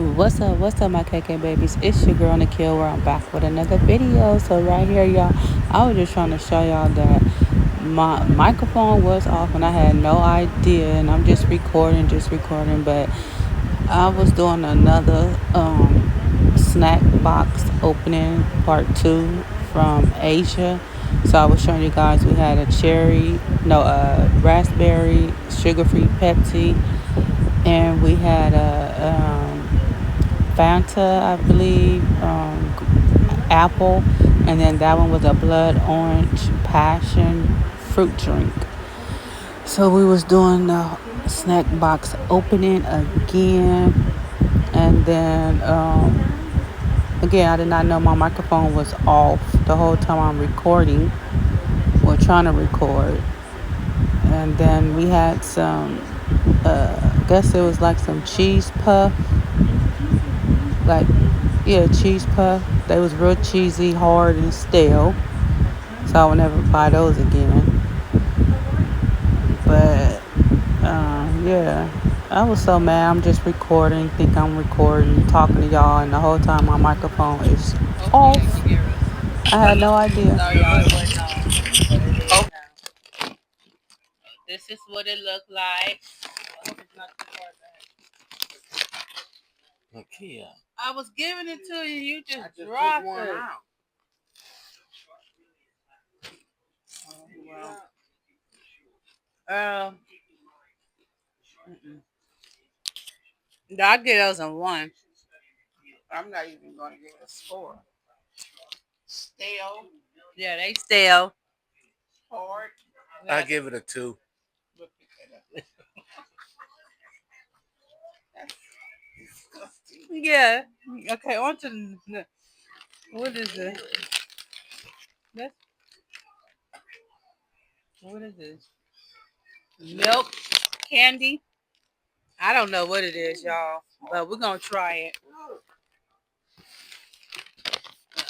What's up, my KK babies? It's your girl Nikhil, where I'm back with another video. So right here, y'all, I was just trying to show y'all that my microphone was off and I had no idea, and I'm just recording. But I was doing another snack box opening part two from Asia. So I was showing you guys we had a raspberry sugar-free Pepsi, and we had a Fanta, I believe, apple, and then that one was a blood orange passion fruit drink. So we was doing the snack box opening again, and then again I did not know my microphone was off the whole time I'm recording or trying to record, and then we had some. I guess it was like some cheese puff, like yeah, cheese puff. They was real cheesy, hard, and stale. So I would never buy those again. But yeah, I was so mad. I'm just recording, think I'm recording, talking to y'all, and the whole time my microphone is off. I had no idea. Sorry, y'all. It wasn't on, but it is now. This is what it looked like. I hope it's not too far back. Okay. I was giving it to you. You just dropped it. Oh, wow. Mm-mm. No, I get those in one. I'm not even going to give it a score. Stale. Yeah, they stale. Hard. I give it a two. That's disgusting. Yeah. Okay, on to what is this? That's, what is this? Milk candy. I don't know what it is, y'all, but we're gonna try it. Wanna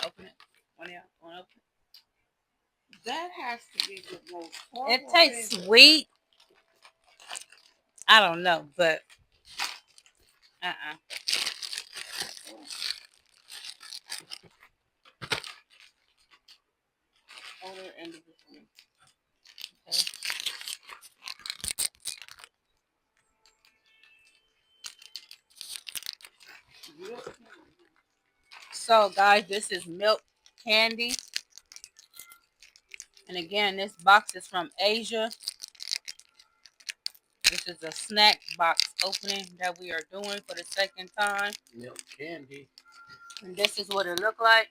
open it? Wanna open it? That has to be the most horrible. It tastes sweet. I don't know, but Oh, they're individually. Okay. So, guys, this is milk candy. And again, this box is from Asia. This is a snack box opening that we are doing for the second time. Milk candy. And this is what it looked like.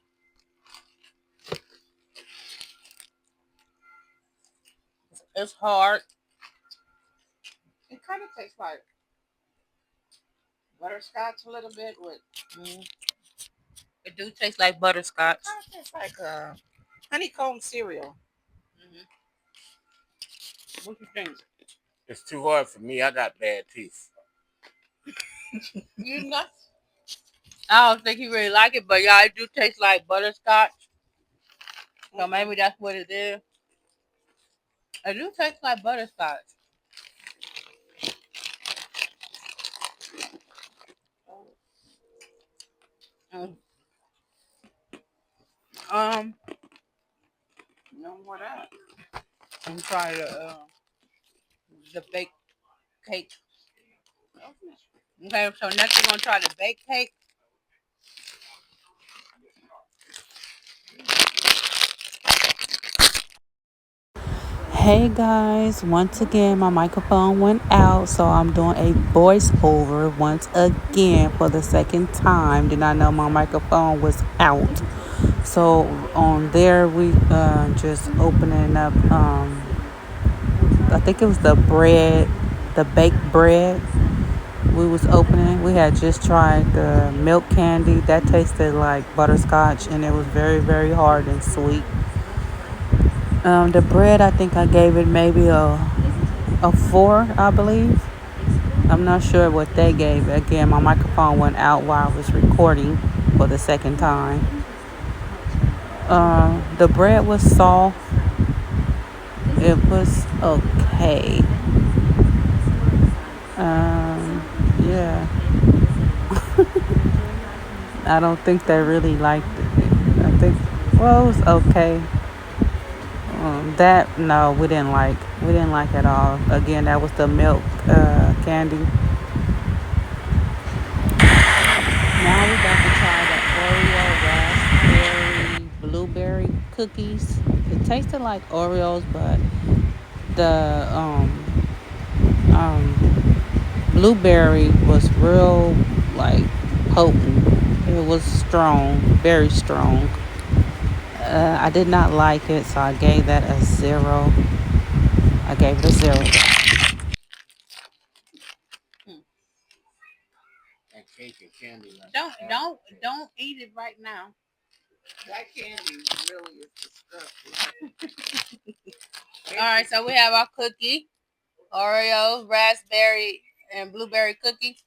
It's hard. It kind of tastes like butterscotch a little bit with. It do taste like butterscotch. It kind of tastes like honeycomb cereal. What you think? It's too hard for me. I got bad teeth. You nuts? I don't think he really like it, but yeah, it do taste like butterscotch. So maybe that's what it is. It do taste like butterscotch. Mm. No more that. I'm trying the baked cake. Okay, so next we're gonna try the baked cake. Hey guys, once again my microphone went out, so I'm doing a voiceover once again for the second time. Did not know my microphone was out. So on there we just opening up I think it was the baked bread we was opening. We had just tried the milk candy. That tasted like butterscotch and it was very, very hard and sweet. The bread, I think I gave it maybe a four, I believe. I'm not sure what they gave. Again, my microphone went out while I was recording for the second time. The bread was soft. It was okay. Yeah. I don't think they really liked it. I think, well, it was okay. That no, we didn't like. We didn't like at all. Again, that was the milk candy. Now we got to try the Oreo raspberry blueberry cookies. It tasted like Oreos, but the blueberry was real like potent. It was strong, very strong. I did not like it, so I gave that a 0. I gave it a 0. Don't eat it right now. That candy really is disgusting. All right, so we have our cookie, Oreo, raspberry, and blueberry cookie.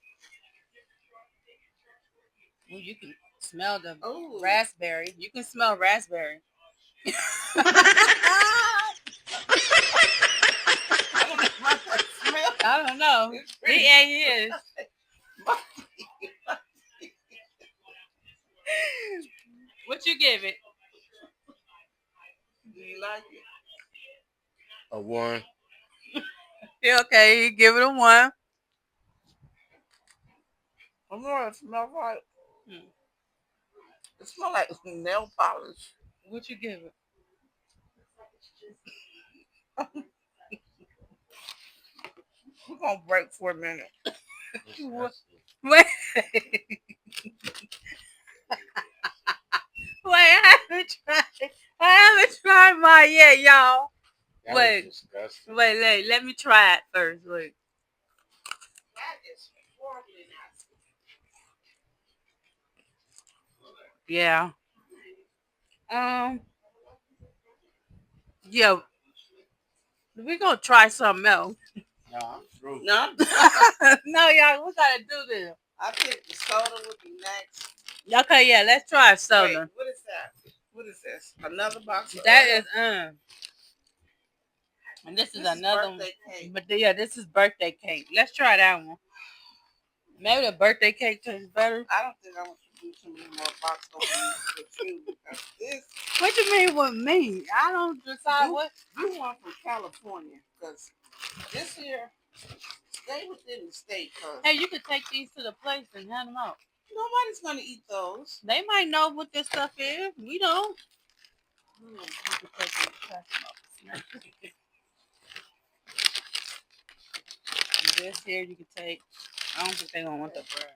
Ooh, you can smell the raspberry. You can smell raspberry. I don't know. He ate his. What you give it? Do you like it? A 1. Yeah, okay, you give it a 1. I don't know what it smells like. It smells like nail polish. What you give it? We're gonna break for a minute. Wait, wait, I haven't tried. I haven't tried mine yet, y'all. That wait, wait, let me try it first. Wait. That is horribly nasty. Yeah. Um. Yeah. We gonna try something else. No, I'm through. No, no, y'all. We gotta do this. I think the soda would be next. Okay, yeah. Let's try soda. Wait, what is that? What is this? Another box. That is and this is another one. Cake. But yeah, this is birthday cake. Let's try that one. Maybe the birthday cake tastes better. I don't think I want to do too many more box openings with you because this. What you mean with me? I don't decide what. You want from California because this here, stay within the state. Hey, you could take these to the place and hand them out. Nobody's gonna eat those. They might know what this stuff is. We don't. This here you can take. I don't think they're gonna want the bread.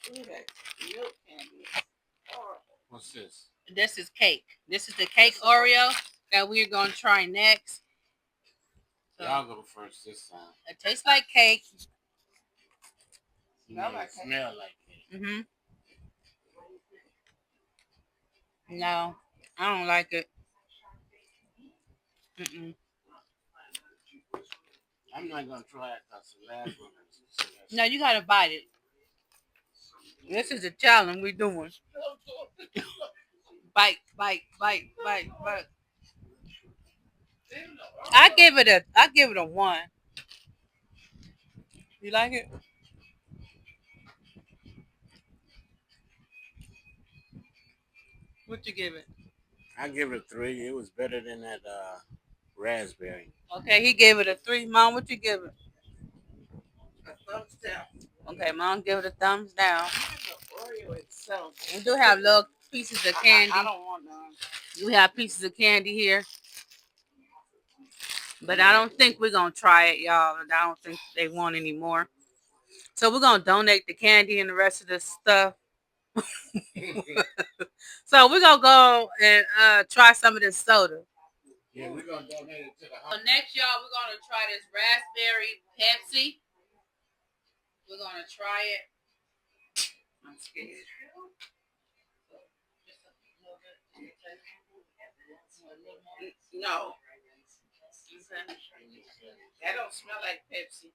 Look at that milk candy. What's this? This is cake. This is the cake Oreo that we're gonna try next. So, y'all go first this time. It tastes like cake. Smell like cake. Mhm. No, I don't like it. Mm-mm. I'm not gonna try it because the last one. No, you gotta bite it. This is a challenge we're doing. Bite, bite, bite, bite, bite. I give it a 1. You like it? What you give it? I give it a 3. It was better than that raspberry. Okay, he gave it a 3. Mom, what you give it? A thumbs down. Okay, Mom, give it a thumbs down. The Oreo itself. We do have little pieces of candy. I don't want none. We have pieces of candy here. But I don't think we're going to try it, y'all. I don't think they want any more. So we're going to donate the candy and the rest of the stuff. So we're going to go and try some of this soda. Yeah, we're going to donate it to the hospital. So next, y'all, we're going to try this raspberry Pepsi. We're going to try it. I'm scared. No. That don't smell like Pepsi.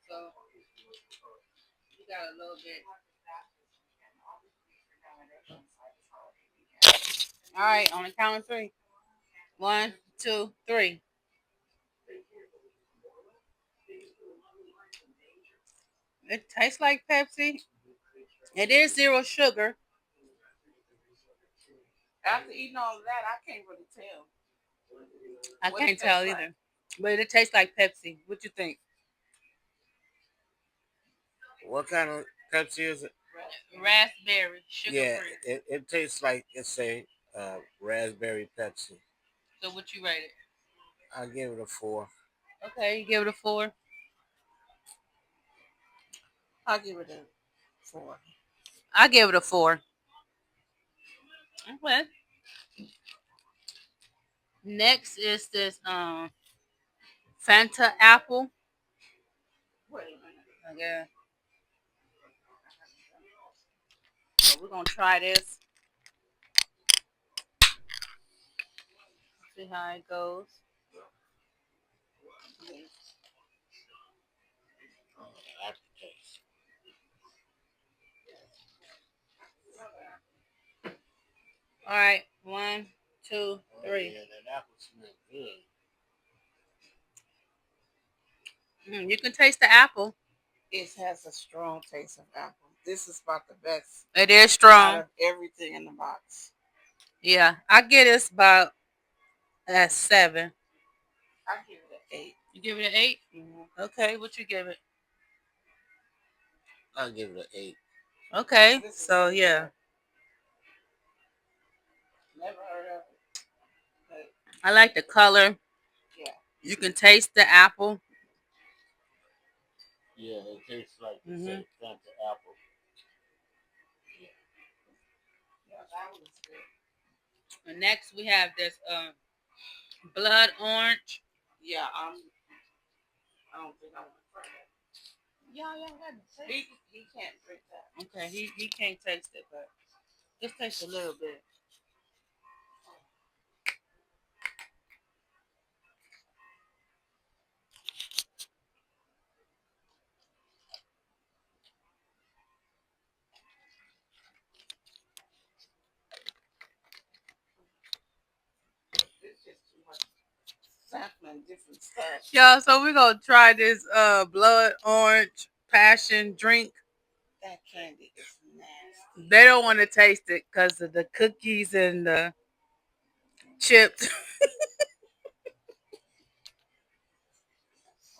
So you got a little bit. All right, on the count of 3. 1, 2, 3. It tastes like Pepsi. It is zero sugar. After eating all of that, I can't really tell. I can't tell either. But it tastes like Pepsi. What you think? What kind of Pepsi is it? Raspberry, sugar Yeah, free. it tastes like it's a raspberry Pepsi. So what you rate it? I give it a 4. Okay, you give it a 4. I'll give it a 4. I give it a 4. Okay. Next is this Fanta apple. Wait a minute. Okay. So we're gonna try this. See how it goes. Aftertaste. All right. 1, 2, Oh 3. yeah, that apple smells good. You can taste the apple. It has a strong taste of apple. This is about the best It is out strong. of everything in the box. Yeah, I get this about at 7. I give it an 8. You give it an 8? Okay, what you give it? I give it an 8. Okay, so yeah, Never heard of it. But I like the color. yeah. You can taste the apple. Yeah, it tastes like Mhm. said Fanta apple. Yeah, that one is good. And next we have this blood orange. Yeah, I don't think I want to try that. Yeah, he can't drink that. Okay, he can't taste it, but just taste a little bit. It's just too much sampling different stuff. Yeah, so we're gonna try this blood orange passion drink. That candy is nasty. They don't want to taste it because of the cookies and the chips.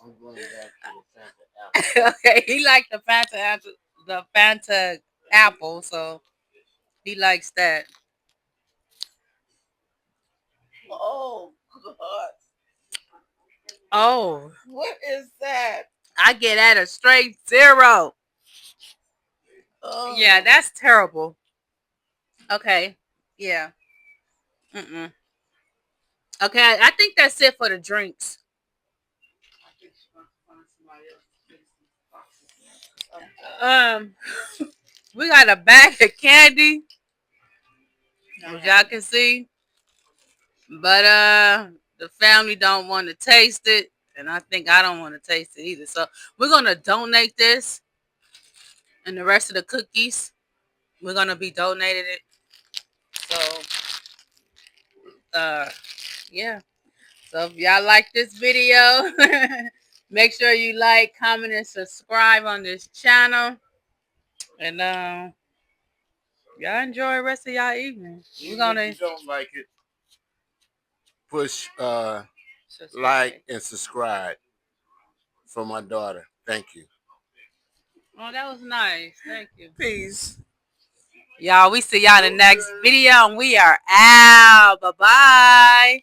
I'm going back to the Fanta apple. Okay, he liked the Fanta apple, so he likes that. Oh God! Oh, What is that? I get at a straight 0. Oh. Yeah, that's terrible. Okay, yeah. Mm-mm. Okay, I think that's it for the drinks. I think she wants to find somebody else to fix these boxes. We got a bag of candy, which y'all can see, but the family don't want to taste it, and I think I don't want to taste it either. So we're gonna donate this, and the rest of the cookies, we're gonna be donated it. So yeah. So if y'all like this video, make sure you like, comment, and subscribe on this channel. And y'all enjoy the rest of y'all evening. We're gonna If you don't like it, push subscribe. like and subscribe for my daughter. Thank you. Oh, that was nice. Thank you. Peace. Y'all, we see y'all in the next video, and we are out. Bye-bye.